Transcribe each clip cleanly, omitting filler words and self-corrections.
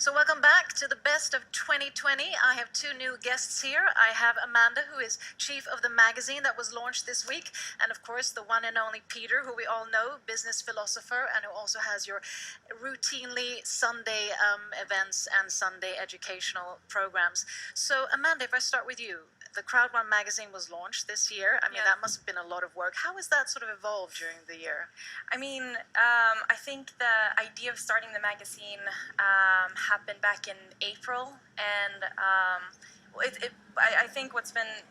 So welcome back to the best of 2020. I have two new guests here. I have Amanda, who is chief of the magazine that was launched this week, and of course the one and only Peter, who we all know, business philosopher, and who also has your routinely Sunday events and Sunday educational programs. So Amanda, if I start with you, the CROWD1 magazine was launched this year. I mean, that must have been a lot of work. How has that sort of evolved during the year? I mean, I think the idea of starting the magazine happened back in April, and I think what's been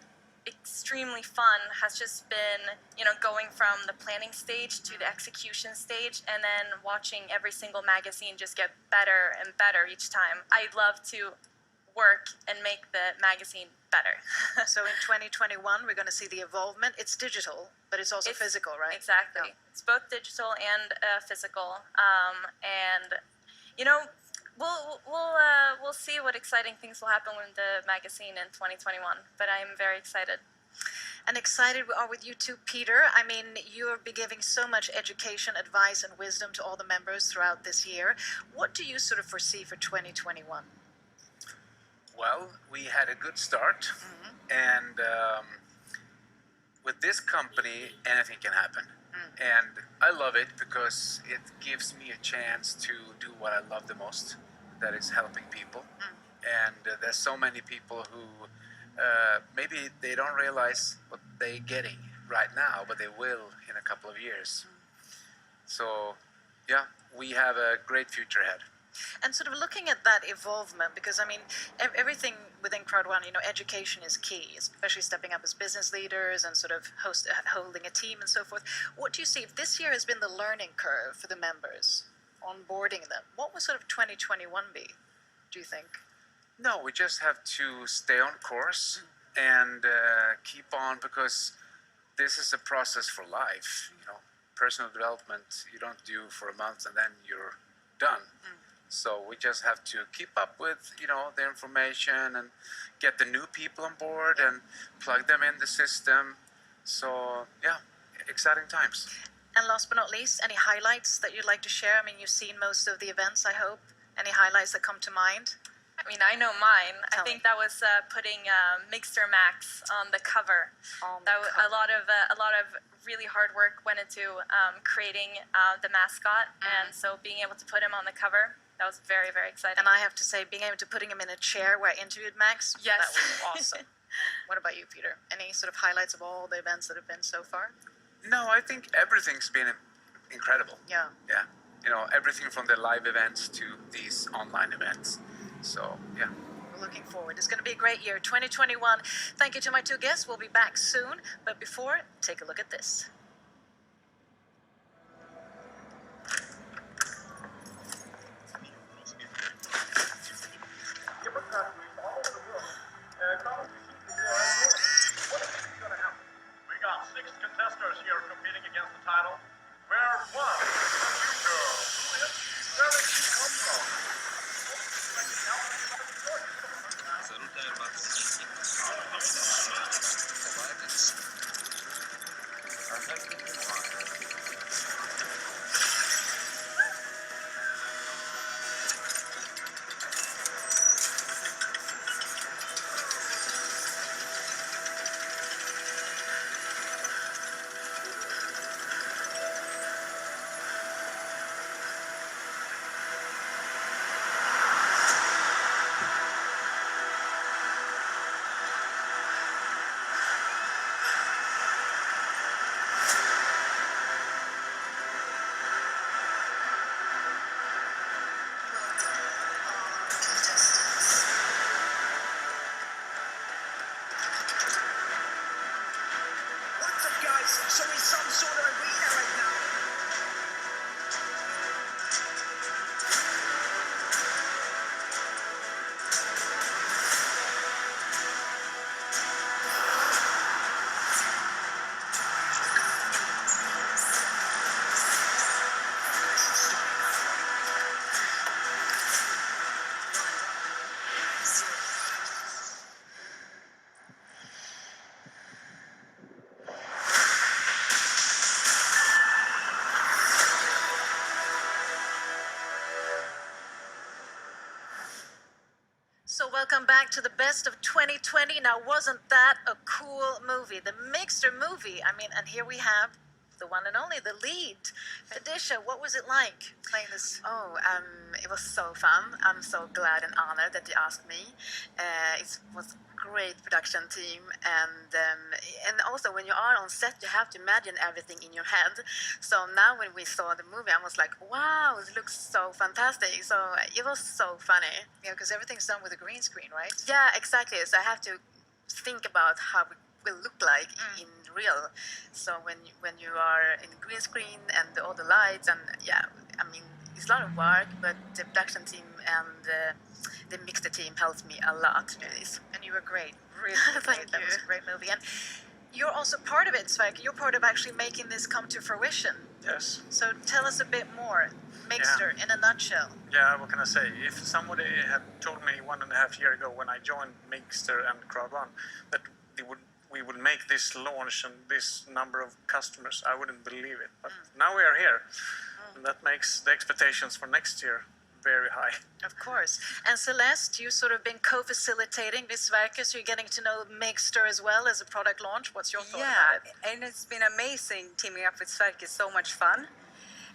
extremely fun has just been, going from the planning stage to the execution stage, and then watching every single magazine just get better and better each time. I love to work and make the magazine better. So in 2021, we're going to see the evolvement. It's digital, but it's also physical, right? Exactly. Yeah. It's both digital and physical. And we'll see what exciting things will happen with the magazine in 2021. But I'm very excited. And excited we are with you too, Peter. I mean, you'll be giving so much education, advice, and wisdom to all the members throughout this year. What do you sort of foresee for 2021? Well, we had a good start, and with this company, anything can happen. And I love it because it gives me a chance to do what I love the most, that is helping people. And there's so many people who maybe they don't realize what they're getting right now, but they will in a couple of years. So, yeah, we have a great future ahead. And sort of looking at that evolvement, because I mean, everything within CROWD1, education is key, especially stepping up as business leaders and sort of holding a team and so forth. What do you see, if this year has been the learning curve for the members, onboarding them, what will sort of 2021 be, do you think? No, we just have to stay on course and keep on, because this is a process for life. Personal development you don't do for a month and then you're done. So we just have to keep up with, the information and get the new people on board and plug them in the system. So, yeah, exciting times. And last but not least, any highlights that you'd like to share? I mean, you've seen most of the events, I hope. Any highlights that come to mind? I mean, I know mine. Tell I think me. that was putting Mixer Max on the cover. A lot of really hard work went into creating the mascot, and so being able to put him on the cover, that was very, very exciting. And I have to say, being able to putting him in a chair where I interviewed Max, Yes. that was awesome. What about you, Peter? Any sort of highlights of all the events that have been so far? No, I think everything's been incredible. Yeah. Yeah. Everything from the live events to these online events. So, yeah. We're looking forward. It's going to be a great year, 2021. Thank you to my two guests. We'll be back soon. But before, take a look at this. We got 6 contestants here competing against the title. Where one new girl who is very humble. So welcome back to the best of 2020. Now, wasn't that a cool movie? The Mixer movie. I mean, and here we have the one and only, the lead. Felicia, what was it like playing this? Oh, it was so fun. I'm so glad and honored that you asked me. It was a great production team, and also when you are on set, you have to imagine everything in your head. So now when we saw the movie, I was like, wow, it looks so fantastic. So it was so funny. Yeah, because everything's done with a green screen, right? Yeah, exactly. So I have to think about how it will look like in real. So when you are in green screen and all the lights, and yeah, I mean, it's a lot of work, but the production team and the mixer team helped me a lot to do this. And you were great. Really Thank great. That was you. a great movie. And you're also part of it, Sverker. You're part of actually making this come to fruition. Yes. So tell us a bit more. Mixer in a nutshell. Yeah, what can I say? If somebody had told me 1.5 years ago when I joined Mixter and CROWD1 that we would make this launch and this number of customers, I wouldn't believe it. But now we are here, and that makes the expectations for next year very high. Of course. And Celeste, you sort of been co-facilitating this Sverker, so you're getting to know Mixter as well as a product launch. What's your thought about it? And it's been amazing teaming up with Sverker. It's so much fun.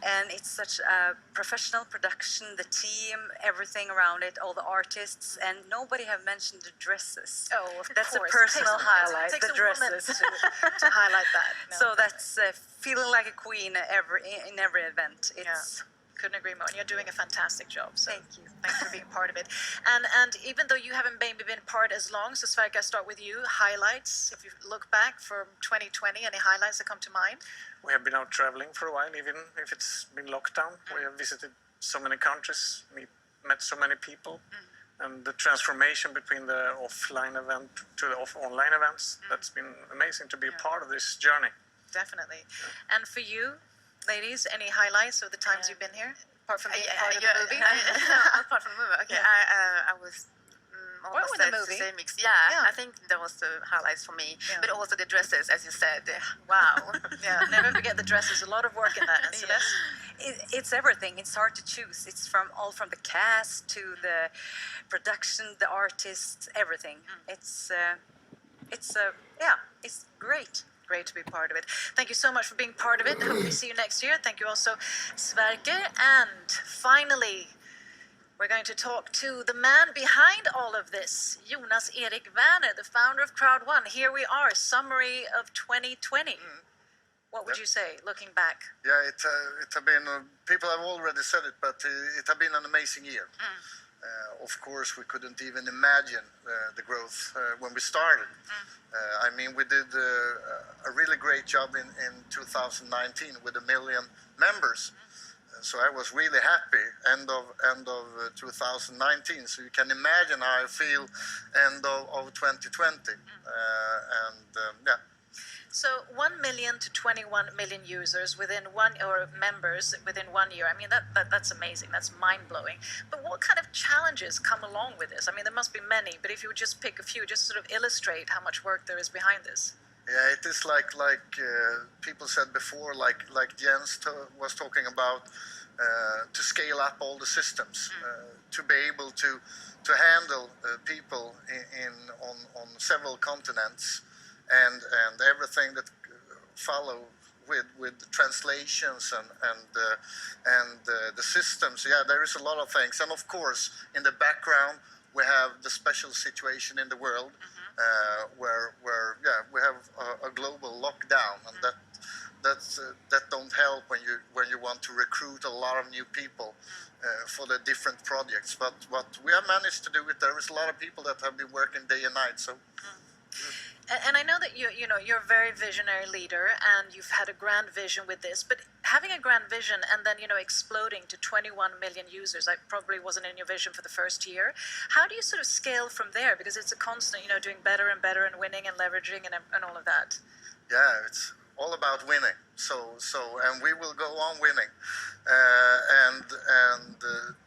And it's such a professional production, the team, everything around it, all the artists, and nobody have mentioned the dresses. Oh, of That's course. a personal highlight, It takes the a woman dresses. to highlight that. No. So that's feeling like a queen in every event. It's Couldn't agree more. And you're doing a fantastic job. So Thank you. Thanks for being part of it. And even though you haven't maybe been part as long, so Sverker, I start with you. Highlights, if you look back from 2020, any highlights that come to mind? We have been out traveling for a while, even if it's been lockdown. We have visited so many countries, met so many people, and the transformation between the offline event to the online events, that's been amazing to be a part of this journey. Definitely. And for you, ladies, any highlights of the times you've been here? Apart from being part of the movie? Apart from the movie, okay. Yeah. I was What almost with the at movie? same mix. Yeah. I think that was the highlights for me. Yeah. But also the dresses, as you said. Wow. Yeah, never forget the dresses. A lot of work in that. And Celeste? it's everything. It's hard to choose. It's from the cast to the production, the artists, everything. It's great. Great to be part of it. Thank you so much for being part of it. Hope we see you next year. Thank you also, Sverker. And finally, we're going to talk to the man behind all of this, Jonas Erik Werner, the founder of CROWD1. Here we are, summary of 2020. What would you say, looking back? Yeah, it has been, people have already said it, but it has been an amazing year. Of course, we couldn't even imagine the growth when we started. I mean, we did a really great job in 2019 with 1 million members. So I was really happy end of 2019. So you can imagine how I feel end of 2020. Yeah. So 1 million to 21 million users within members within 1 year. I mean, that's amazing. That's mind-blowing. But what kind of challenges come along with this? I mean, there must be many, but if you would just pick a few, just sort of illustrate how much work there is behind this. Yeah, it is like people said before, like Jens was talking about, to scale up all the systems, to be able to handle people on several continents, and everything that follow with translations and the systems. Yeah, there is a lot of things, and of course, in the background we have the special situation in the world. Where we have a global lockdown, and that don't help when you want to recruit a lot of new people for the different projects. But what we have managed to do it, there is a lot of people that have been working day and night. So. And I know that you're a very visionary leader, and you've had a grand vision with this. But having a grand vision and then exploding to 21 million users, that probably wasn't in your vision for the first year. How do you sort of scale from there? Because it's a constant, doing better and better and winning and leveraging and all of that. Yeah, it's all about winning. And we will go on winning. And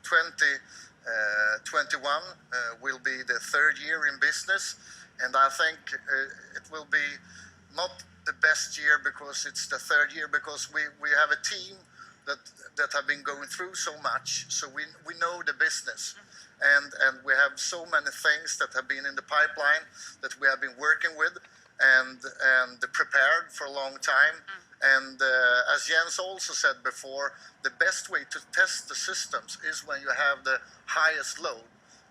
2021 will be the third year in business. And I think it will be not the best year because it's the third year, because we have a team that have been going through so much, so we know the business, and we have so many things that have been in the pipeline that we have been working with and prepared for a long time. And as Jens also said before, the best way to test the systems is when you have the highest load.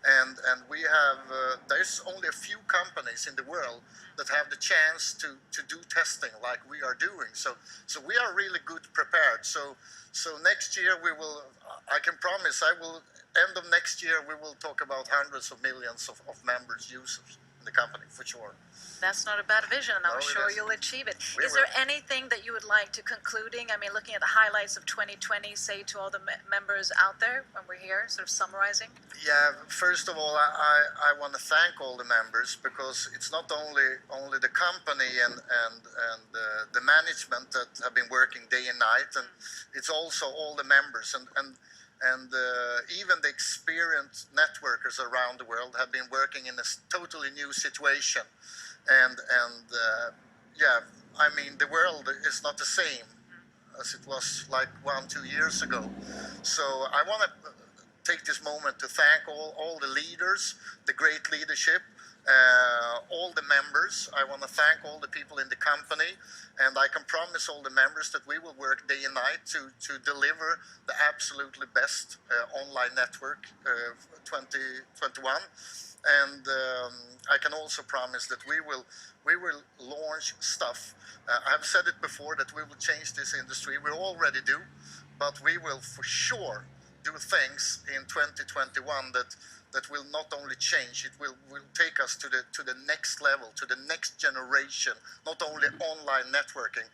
And we have, there's only a few companies in the world that have the chance to do testing like we are doing. So we are really good prepared. So next year we will, I can promise, end of next year we will talk about hundreds of millions of members, users in the company for sure. That's not a bad vision, and I'm No, it sure isn't. you'll achieve it. We Is there will. anything that you would like to concluding? I mean, looking at the highlights of 2020, say to all the members out there when we're here, sort of summarizing? Yeah, first of all, I want to thank all the members, because it's not only the company and the management that have been working day and night, and it's also all the members and even the experienced networkers around the world have been working in a totally new situation. And yeah, I mean, the world is not the same as it was like 1-2 years ago. So I want to take this moment to thank all the leaders, the great leadership, all the members. I want to thank all the people in the company, and I can promise all the members that we will work day and night to deliver the absolutely best online network 2021. And I can also promise that we will launch stuff. I've said it before that we will change this industry. We already do, but we will for sure do things in 2021 that will not only change, it will take us to the next level, to the next generation, not only online networking,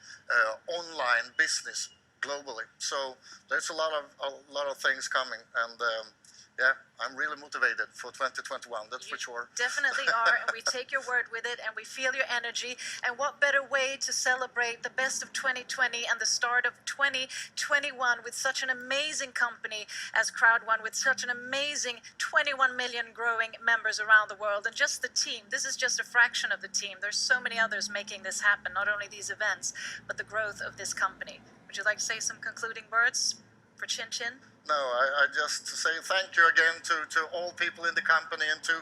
online business globally. So there's a lot of things coming, and yeah, I'm really motivated for 2021, that's for sure. Definitely are, and we take your word with it, and we feel your energy. And what better way to celebrate the best of 2020 and the start of 2021 with such an amazing company as CROWD1, with such an amazing 21 million growing members around the world, and just the team. This is just a fraction of the team. There's so many others making this happen, not only these events, but the growth of this company. Would you like to say some concluding words for Chin Chin? No, I just say thank you again to all people in the company, and to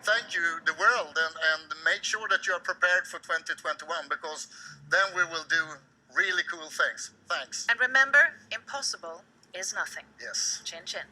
thank you the world, and make sure that you are prepared for 2021, because then we will do really cool things. Thanks. And remember, impossible is nothing. Yes. Chin Chin.